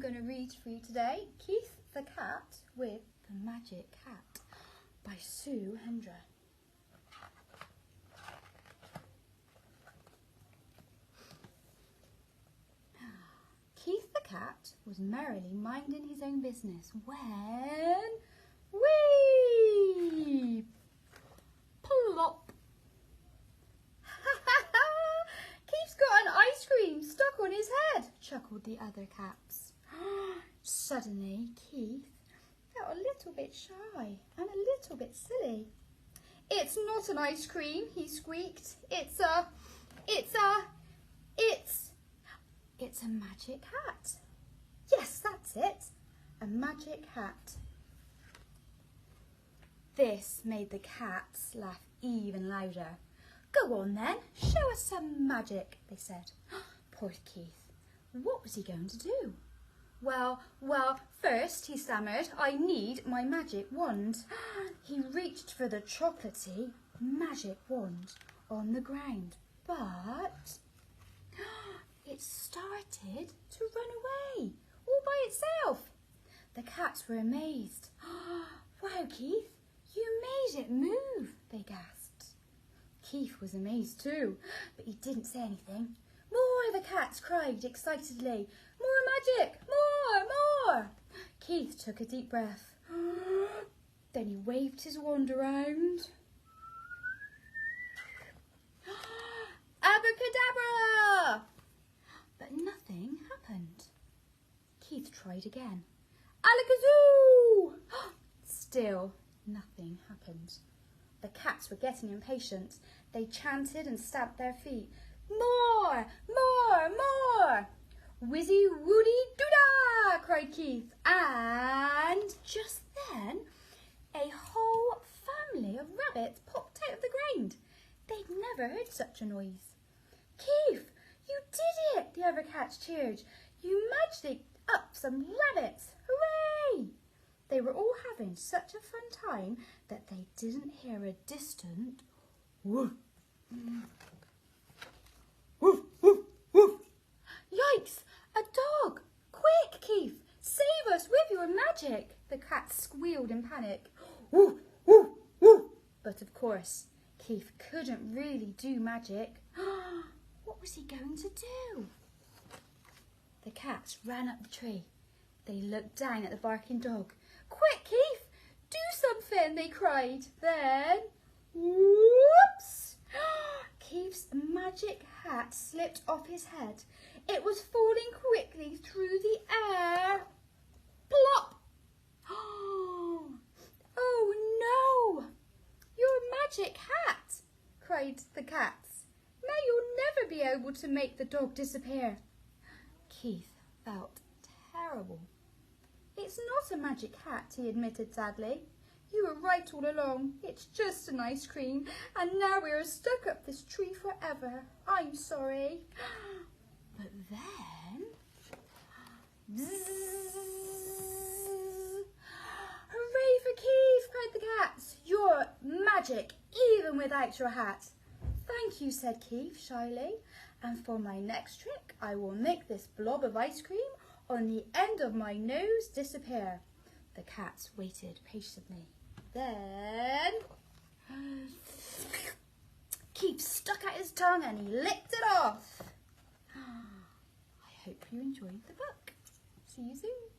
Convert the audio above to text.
going to read for you today Keith the Cat with the Magic Hat by Sue Hendra. Keith the Cat was merrily minding his own business when... whee! Plop! Keith's got an ice cream stuck on his head, chuckled the other cats. Suddenly, Keith felt a little bit shy and a little bit silly. It's not an ice cream, he squeaked. It's a magic hat. Yes, that's it. A magic hat. This made the cats laugh even louder. Go on then, show us some magic, they said. Poor Keith. What was he going to do? Well, first, he stammered, I need my magic wand. He reached for the chocolatey magic wand on the ground, but it started to run away all by itself. The cats were amazed. Wow, Keith, you made it move, they gasped. Keith was amazed too, but he didn't say anything. More, the cats cried excitedly. More magic, more! Keith took a deep breath. Then he waved his wand around. Abracadabra! But nothing happened. Keith tried again. Alakazoo! Still nothing happened. The cats were getting impatient. They chanted and stamped their feet. More! Whizzy woody doo-dah! Cried Keith. And just then, a whole family of rabbits popped out of the ground. They'd never heard such a noise. Keith, you did it! The other cats cheered. You magicked up some rabbits. Hooray! They were all having such a fun time that they didn't hear a distant woof. Woof, woof, woof. Yikes! A dog! Quick, Keith! Save us with your magic! The cats squealed in panic. Woof, woof, woof. But of course, Keith couldn't really do magic. What was he going to do? The cats ran up the tree. They looked down at the barking dog. Quick, Keith! Do something, they cried. Then, whoops! Keith's magic hat slipped off his head. It was falling quickly through the air. Plop! Oh no! Your magic hat! Cried the cats. Now you'll never be able to make the dog disappear. Keith felt terrible. It's not a magic hat, he admitted sadly. You were right all along. It's just an ice cream, and now we are stuck up this tree forever. I'm sorry. But then... Bzzz, hooray for Keith, cried the cats. You're magic, even without your hat. Thank you, said Keith shyly. And for my next trick, I will make this blob of ice cream on the end of my nose disappear. The cats waited patiently. Then Keith stuck out his tongue and he licked it off. I hope you enjoyed the book. See you soon.